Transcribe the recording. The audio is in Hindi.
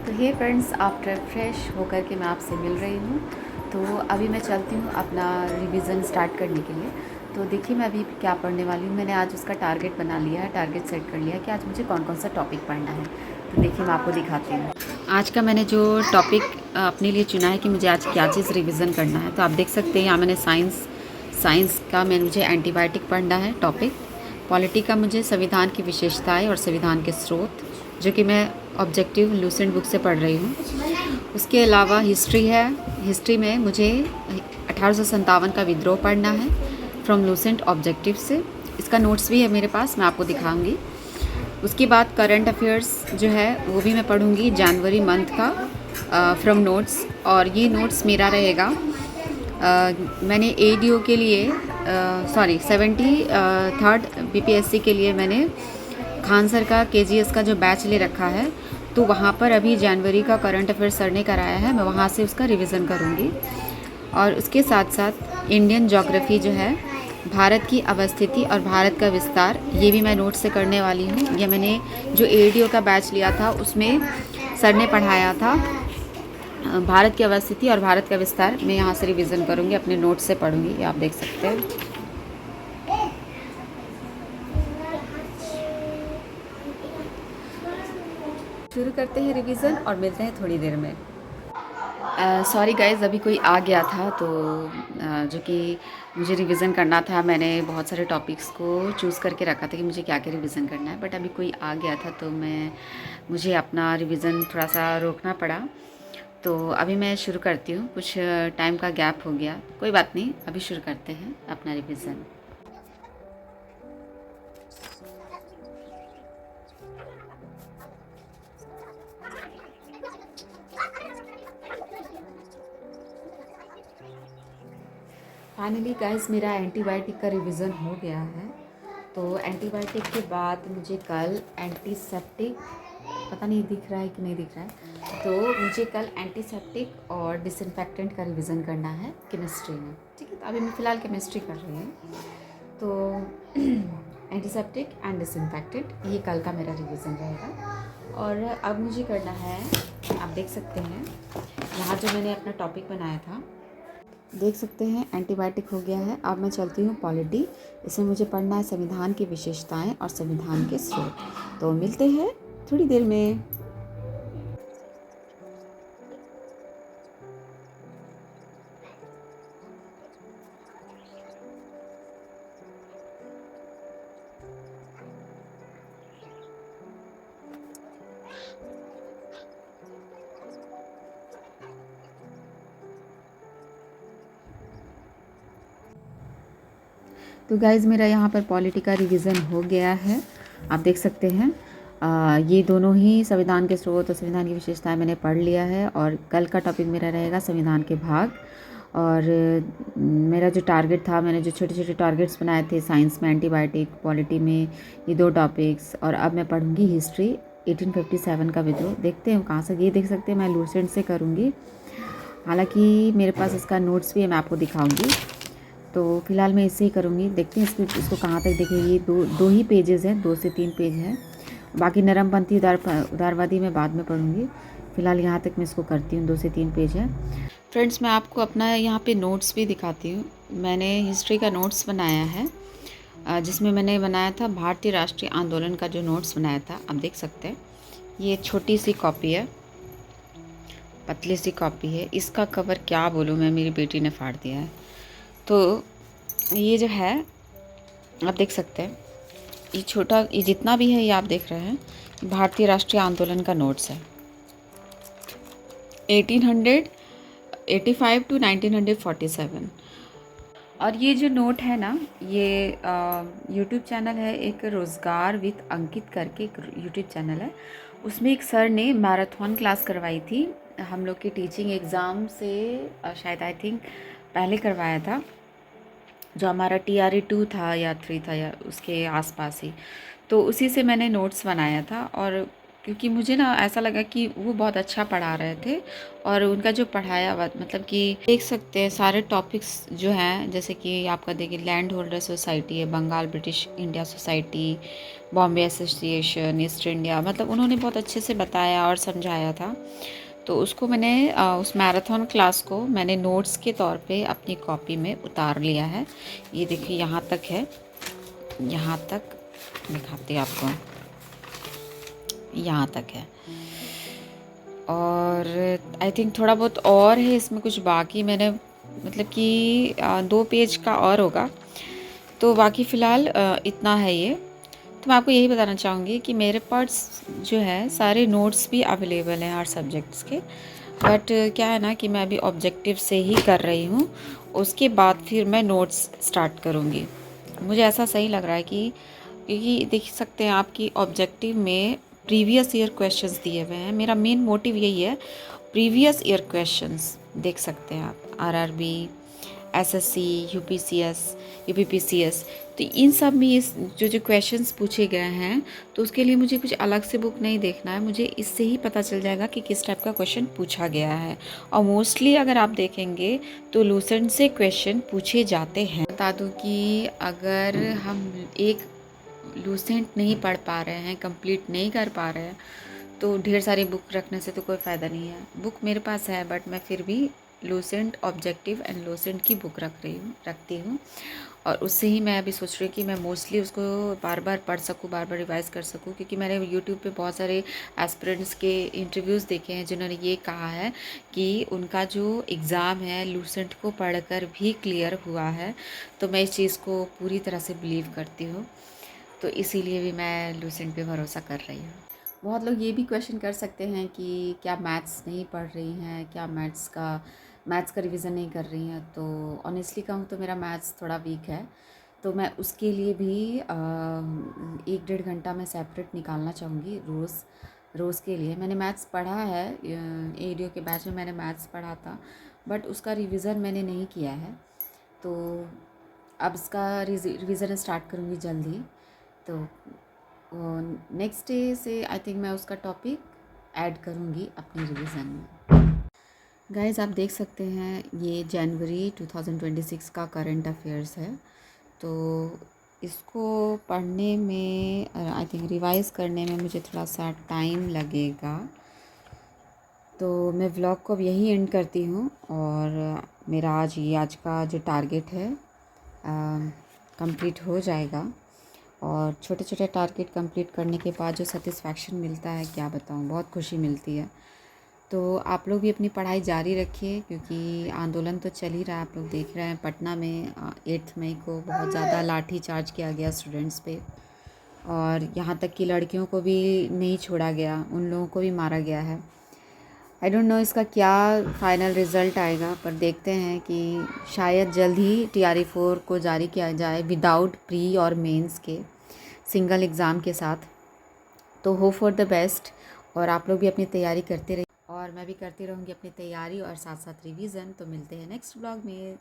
तो हे फ्रेंड्स, आफ्टर फ्रेश होकर के मैं आपसे मिल रही हूँ। तो अभी मैं चलती हूँ अपना रिवीज़न स्टार्ट करने के लिए। तो देखिए मैं अभी क्या पढ़ने वाली हूँ। मैंने आज उसका टारगेट बना लिया है, टारगेट सेट कर लिया है कि आज मुझे कौन कौन सा टॉपिक पढ़ना है। तो देखिए मैं आपको दिखाती हूँ आज का मैंने जो टॉपिक अपने लिए चुना है कि मुझे आज क्या चीज़ रिविज़न करना है। तो आप देख सकते हैं यहाँ मैंने साइंस का मुझे एंटीबायोटिक पढ़ना है टॉपिक। पॉलिटी का मुझे संविधान की विशेषताएं और संविधान के स्रोत, जो कि मैं ऑब्जेक्टिव लूसेंट बुक से पढ़ रही हूँ। उसके अलावा हिस्ट्री है। हिस्ट्री में मुझे 1857 का विद्रोह पढ़ना है फ्रॉम लूसेंट ऑब्जेक्टिव से। इसका नोट्स भी है मेरे पास, मैं आपको दिखाऊंगी। उसके बाद करंट अफेयर्स जो है वो भी मैं पढ़ूंगी जनवरी मंथ का फ्रॉम नोट्स। और ये नोट्स मेरा रहेगा, मैंने एडीओ के लिए 73rd बीपीएससी के लिए मैंने खान सर का केजीएस का जो बैच ले रखा है। तो वहाँ पर अभी जनवरी का करंट अफेयर्स सर ने कराया है, मैं वहाँ से उसका रिवीजन करूँगी। और उसके साथ साथ इंडियन ज्योग्राफी जो है, भारत की अवस्थिति और भारत का विस्तार, ये भी मैं नोट से करने वाली हूँ। ये मैंने जो एडीओ का बैच लिया था उसमें सर ने पढ़ाया था भारत की अवस्थिति और भारत का विस्तार। मैं यहाँ से रिवीजन करूँगी, अपने नोट से पढ़ूँगी, ये आप देख सकते हैं। शुरू करते हैं रिवीजन और मिलते हैं थोड़ी देर में। सॉरी गाइज़, अभी कोई आ गया था तो जो कि मुझे रिवीजन करना था। मैंने बहुत सारे टॉपिक्स को चूज़ करके रखा था कि मुझे क्या क्या रिवीजन करना है, बट अभी कोई आ गया था तो मुझे अपना रिवीजन थोड़ा सा रोकना पड़ा। तो अभी मैं शुरू करती हूँ, कुछ टाइम का गैप हो गया, कोई बात नहीं, अभी शुरू करते हैं अपना रिवीजन। फाइनली गाइस, मेरा एंटीबायोटिक का रिवीजन हो गया है। तो एंटीबायोटिक के बाद मुझे कल एंटीसेप्टिक, पता नहीं दिख रहा है कि नहीं दिख रहा है, तो मुझे कल एंटीसेप्टिक और डिसइंफेक्टेंट का रिवीजन करना है केमिस्ट्री में। ठीक है, तो अभी मैं फ़िलहाल केमिस्ट्री कर रही हूँ। तो एंटीसेप्टिक एंड डिसइंफेक्टेंट, ये कल का मेरा रिवीजन रहेगा। और अब मुझे करना है, आप देख सकते हैं यहाँ जो मैंने अपना टॉपिक बनाया था, देख सकते हैं एंटीबायोटिक हो गया है। अब मैं चलती हूँ पॉलिटी। इसमें मुझे पढ़ना है संविधान की विशेषताएं और संविधान के स्रोत। तो मिलते हैं थोड़ी देर में। तो गाइज़, मेरा यहाँ पर पॉलिटी का रिवीजन हो गया है, आप देख सकते हैं। ये दोनों ही संविधान के स्रोत और संविधान की विशेषताएं मैंने पढ़ लिया है। और कल का टॉपिक मेरा रहेगा संविधान के भाग। और मेरा जो टारगेट था, मैंने जो छोटे छोटे टारगेट्स बनाए थे, साइंस में एंटीबायोटिक, पॉलिटी में ये 2 टॉपिक्स। और अब मैं पढ़ूंगी हिस्ट्री, 1857 का विद्रोह। देखते हैं कहाँ से, ये देख सकते हैं मैं लूसेंट से करूँगी। हालांकि मेरे पास इसका नोट्स भी है, मैं आपको दिखाऊंगी। तो फिलहाल मैं इससे ही करूँगी, देखते हैं इसको कहाँ तक देखें। ये दो ही पेजेस हैं, 2 से 3 पेज हैं। बाकी नरमपंथी उदारवादी मैं बाद में पढ़ूँगी। फ़िलहाल यहाँ तक मैं इसको करती हूँ, 2 से 3 पेज है। फ्रेंड्स, मैं आपको अपना यहाँ पे नोट्स भी दिखाती हूँ। मैंने हिस्ट्री का नोट्स बनाया है, जिसमें मैंने बनाया था भारतीय राष्ट्रीय आंदोलन का जो नोट्स बनाया था, आप देख सकते हैं। ये छोटी सी कॉपी है, पतली सी कॉपी है। इसका कवर क्या बोलूँ मैं, मेरी बेटी ने फाड़ दिया है। तो ये जो है आप देख सकते हैं, ये छोटा, ये जितना भी है ये आप देख रहे हैं, भारतीय राष्ट्रीय आंदोलन का नोट्स है, 1885 टू 1947। और ये जो नोट है ना, ये यूट्यूब चैनल है, एक रोज़गार विद अंकित करके एक यूट्यूब चैनल है। उसमें एक सर ने मैराथन क्लास करवाई थी हम लोग के टीचिंग एग्ज़ाम से, शायद आई थिंक पहले करवाया था, जो हमारा TRE 2 था या 3 था या उसके आसपास ही। तो उसी से मैंने नोट्स बनाया था। और क्योंकि मुझे ना ऐसा लगा कि वो बहुत अच्छा पढ़ा रहे थे और उनका जो पढ़ाया हुआ मतलब कि देख सकते हैं सारे टॉपिक्स जो हैं, जैसे कि आपका देखिए लैंड होल्डर सोसाइटी है, Bengal British India Society, Bombay Association, East India, मतलब उन्होंने बहुत अच्छे से बताया और समझाया था। तो उसको मैंने उस मैराथन क्लास को मैंने नोट्स के तौर पे अपनी कॉपी में उतार लिया है। ये देखिए यहाँ तक है, यहाँ तक दिखाती हूँ आपको, यहाँ तक है। और आई थिंक थोड़ा बहुत और है इसमें, कुछ बाकी मैंने मतलब कि 2 पेज का और होगा, तो बाकी फ़िलहाल इतना है ये। तो मैं आपको यही बताना चाहूँगी कि मेरे पास जो है सारे नोट्स भी अवेलेबल हैं हर सब्जेक्ट्स के, बट क्या है ना कि मैं अभी ऑब्जेक्टिव से ही कर रही हूँ, उसके बाद फिर मैं नोट्स स्टार्ट करूँगी। मुझे ऐसा सही लग रहा है कि क्योंकि देख सकते हैं आपकी ऑब्जेक्टिव में प्रीवियस ईयर क्वेश्चंस दिए हुए हैं। मेरा मेन मोटिव यही है, प्रीवियस ईयर क्वेश्चंस देख सकते हैं आप, आरआरबी, एसएससी, यूपीसीएस, यूपीपीसीएस, तो इन सब में इस जो क्वेश्चंस पूछे गए हैं, तो उसके लिए मुझे कुछ अलग से बुक नहीं देखना है, मुझे इससे ही पता चल जाएगा कि किस टाइप का क्वेश्चन पूछा गया है। और मोस्टली अगर आप देखेंगे तो लूसेंट से क्वेश्चन पूछे जाते हैं। बता दूं कि अगर हम एक लूसेंट नहीं पढ़ पा रहे हैं, कंप्लीट नहीं कर पा रहे हैं, तो ढेर सारी बुक रखने से तो कोई फ़ायदा नहीं है। बुक मेरे पास है, बट मैं फिर भी लूसेंट ऑब्जेक्टिव एंड लूसेंट की बुक रखती हूँ। और उससे ही मैं अभी सोच रही हूँ कि मैं मोस्टली उसको बार बार पढ़ सकूँ, बार बार रिवाइज़ कर सकूँ, क्योंकि मैंने यूट्यूब पे बहुत सारे एस्पिरेंट्स के इंटरव्यूज़ देखे हैं जिन्होंने ये कहा है कि उनका जो एग्ज़ाम है लूसेंट को पढ़कर भी क्लियर हुआ है। तो मैं इस चीज़ को पूरी तरह से बिलीव करती हूँ, तो इसीलिए भी मैं लूसेंट पे भरोसा कर रही हूँ। बहुत लोग ये भी क्वेश्चन कर सकते हैं कि क्या मैथ्स नहीं पढ़ रही हैं, क्या मैथ्स का रिवीजन नहीं कर रही हैं। तो ऑनेस्टली कहूँ तो मेरा मैथ्स थोड़ा वीक है, तो मैं उसके लिए भी 1-1.5 घंटा मैं सेपरेट निकालना चाहूँगी रोज़ के लिए। मैंने मैथ्स पढ़ा है, एडीओ के बैच में मैंने मैथ्स पढ़ा था, बट उसका रिवीज़न मैंने नहीं किया है। तो अब इसका रिवीज़न स्टार्ट करूँगी जल्दी। तो नेक्स्ट डे से आई थिंक मैं उसका टॉपिक ऐड करूँगी अपने रिवीजन में। गाइस आप देख सकते हैं ये जनवरी 2026 का करंट अफेयर्स है, तो इसको पढ़ने में आई थिंक रिवाइज़ करने में मुझे थोड़ा सा टाइम लगेगा। तो मैं व्लॉग को अब यही एंड करती हूँ, और मेरा आज का जो टारगेट है कंप्लीट हो जाएगा। और छोटे छोटे टारगेट कंप्लीट करने के बाद जो सेटिस्फैक्शन मिलता है, क्या बताऊँ, बहुत खुशी मिलती है। तो आप लोग भी अपनी पढ़ाई जारी रखिए, क्योंकि आंदोलन तो चल ही रहा है। आप लोग देख रहे हैं पटना में 8 मई को बहुत ज़्यादा लाठी चार्ज किया गया स्टूडेंट्स पे, और यहाँ तक कि लड़कियों को भी नहीं छोड़ा गया, उन लोगों को भी मारा गया है। आई डोंट नो इसका क्या फ़ाइनल रिज़ल्ट आएगा, पर देखते हैं कि शायद जल्द ही TRE 4 को जारी किया जाए विदाउट प्री और मेंस के, सिंगल एग्ज़ाम के साथ। तो होप फॉर द बेस्ट, और आप लोग भी अपनी तैयारी करते रहिए, और मैं भी करती रहूँगी अपनी तैयारी और साथ साथ रिवीजन। तो मिलते हैं नेक्स्ट ब्लॉग में।